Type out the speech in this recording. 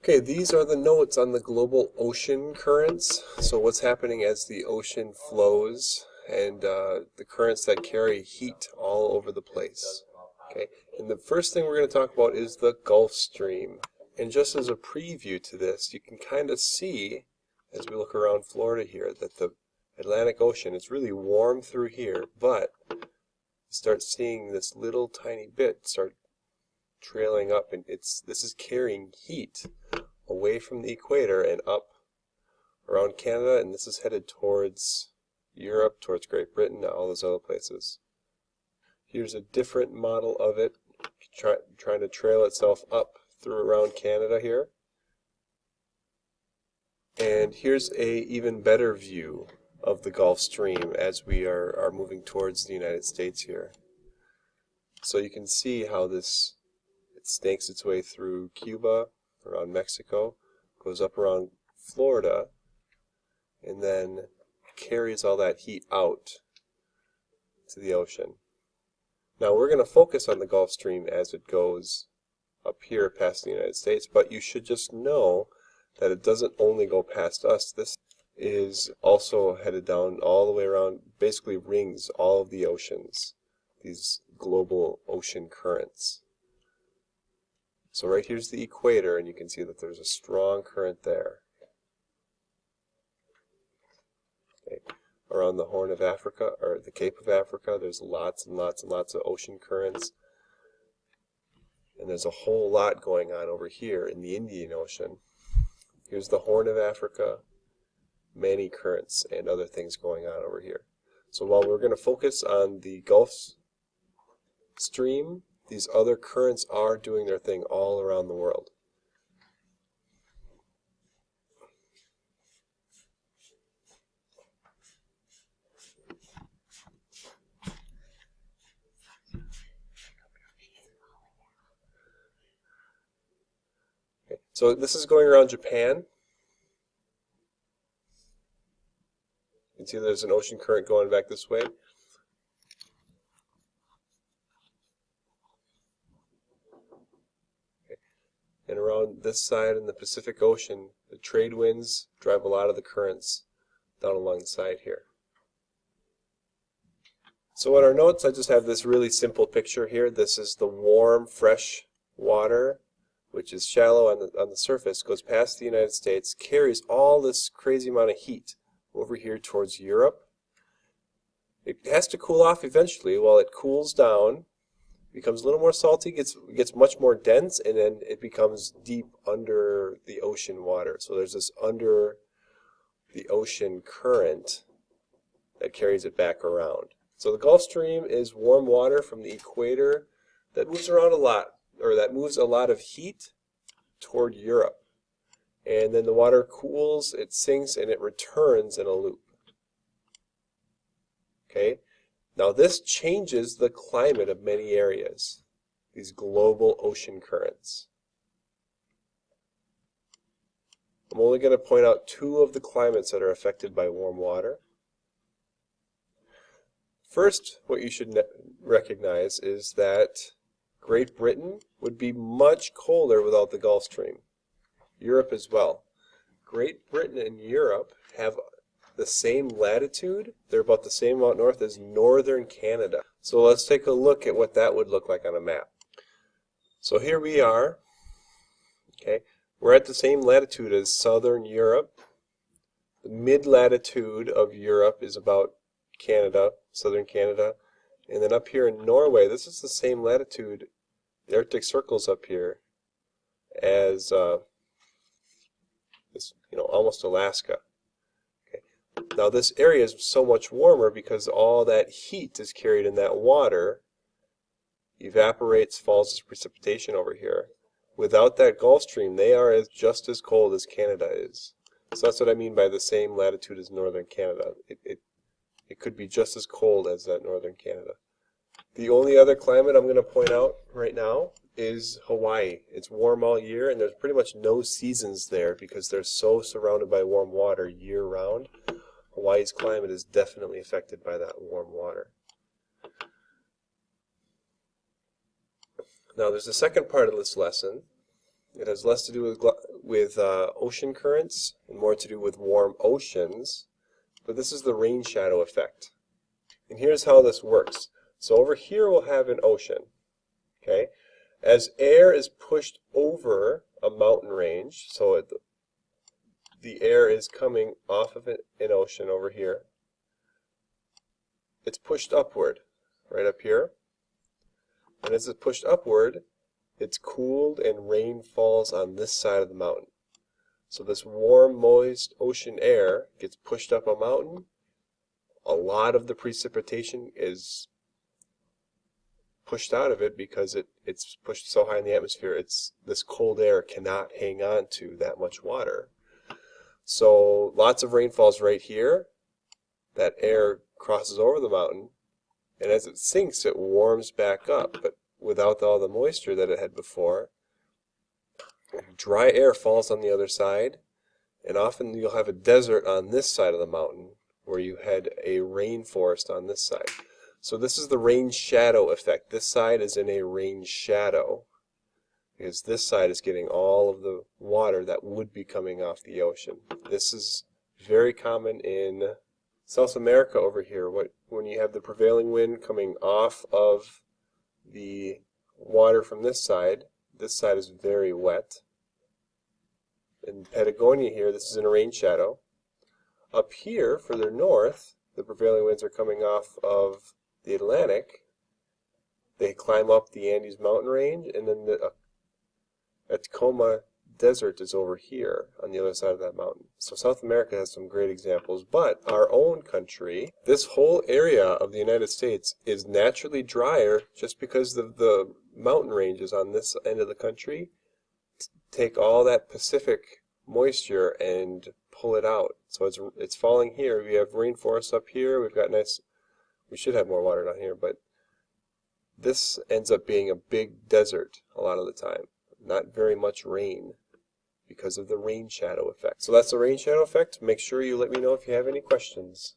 Okay, these are the notes on the global ocean currents. So what's happening as the ocean flows and the currents that carry heat all over the place. Okay, and the first thing we're going to talk about is the Gulf Stream. And just as a preview to this, you can kind of see, as we look around Florida here, that the Atlantic Ocean is really warm through here, but you start seeing this little tiny bit start trailing up, and this is carrying heat away from the equator and up around Canada, and this is headed towards Europe, towards Great Britain, all those other places. Here's a different model of it, trying to trail itself up through around Canada here. And here's a even better view of the Gulf Stream as we are moving towards the United States here. So you can see how it snakes its way through Cuba, around Mexico, goes up around Florida, and then carries all that heat out to the ocean. Now we're going to focus on the Gulf Stream as it goes up here past the United States, but you should just know that it doesn't only go past us. This is also headed down all the way around, basically rings all of the oceans, these global ocean currents. So right here's the equator, and you can see that there's a strong current there. Okay. Around the Horn of Africa, or the Cape of Africa, there's lots and lots and lots of ocean currents. And there's a whole lot going on over here in the Indian Ocean. Here's the Horn of Africa, many currents and other things going on over here. So while we're going to focus on the Gulf Stream, these other currents are doing their thing all around the world. Okay, so this is going around Japan. You can see there's an ocean current going back this way. And around this side in the Pacific Ocean, the trade winds drive a lot of the currents down along the side here. So in our notes, I just have this really simple picture here. This is the warm, fresh water, which is shallow on the surface, goes past the United States, carries all this crazy amount of heat over here towards Europe. It has to cool off eventually. While it cools down, becomes a little more salty, gets much more dense, and then it becomes deep under the ocean water. So there's this under the ocean current that carries it back around. So the Gulf Stream is warm water from the equator that moves around a lot, or that moves a lot of heat toward Europe. And then the water cools, it sinks, and it returns in a loop. Okay? Now this changes the climate of many areas, these global ocean currents. I'm only going to point out two of the climates that are affected by warm water. First, what you should recognize is that Great Britain would be much colder without the Gulf Stream. Europe as well. Great Britain and Europe have the same latitude. They're about the same amount north as northern Canada. So let's take a look at what that would look like on a map. So here we are. Okay, we're at the same latitude as southern Europe. The mid-latitude of Europe is about Canada, southern Canada. And then up here in Norway, this is the same latitude, the Arctic Circle's up here, as almost Alaska. Now this area is so much warmer because all that heat is carried in that water, evaporates, falls as precipitation over here. Without that Gulf Stream, they are just as cold as Canada is. So that's what I mean by the same latitude as northern Canada. It could be just as cold as that northern Canada. The only other climate I'm going to point out right now is Hawaii. It's warm all year, and there's pretty much no seasons there because they're so surrounded by warm water year-round. Hawaii's climate is definitely affected by that warm water. Now there's a second part of this lesson It has less to do with ocean currents and more to do with warm oceans. But this is the rain shadow effect. And here's how this works. So over here we'll have an ocean. Okay? As air is pushed over a mountain range, so the air is coming off of an ocean over here, it's pushed upward, right up here. And as it's pushed upward, it's cooled and rain falls on this side of the mountain. So this warm, moist ocean air gets pushed up a mountain. A lot of the precipitation is pushed out of it because it's pushed so high in the atmosphere, this cold air cannot hang on to that much water. So lots of rain falls right here. That air crosses over the mountain, and as it sinks, it warms back up, but without all the moisture that it had before. Dry air falls on the other side, and often you'll have a desert on this side of the mountain where you had a rainforest on this side. So this is the rain shadow effect. This side is in a rain shadow because this side is getting all of the water that would be coming off the ocean. This is very common in South America over here. When you have the prevailing wind coming off of the water from this side is very wet. In Patagonia here, this is in a rain shadow. Up here, further north, the prevailing winds are coming off of the Atlantic. They climb up the Andes mountain range, and then the Atacama Desert is over here on the other side of that mountain. So South America has some great examples, but our own country, this whole area of the United States is naturally drier just because the mountain ranges on this end of the country take all that Pacific moisture and pull it out. So it's falling here. We have rainforests up here. We should have more water down here, but this ends up being a big desert a lot of the time. Not very much rain because of the rain shadow effect. So that's the rain shadow effect. Make sure you let me know if you have any questions.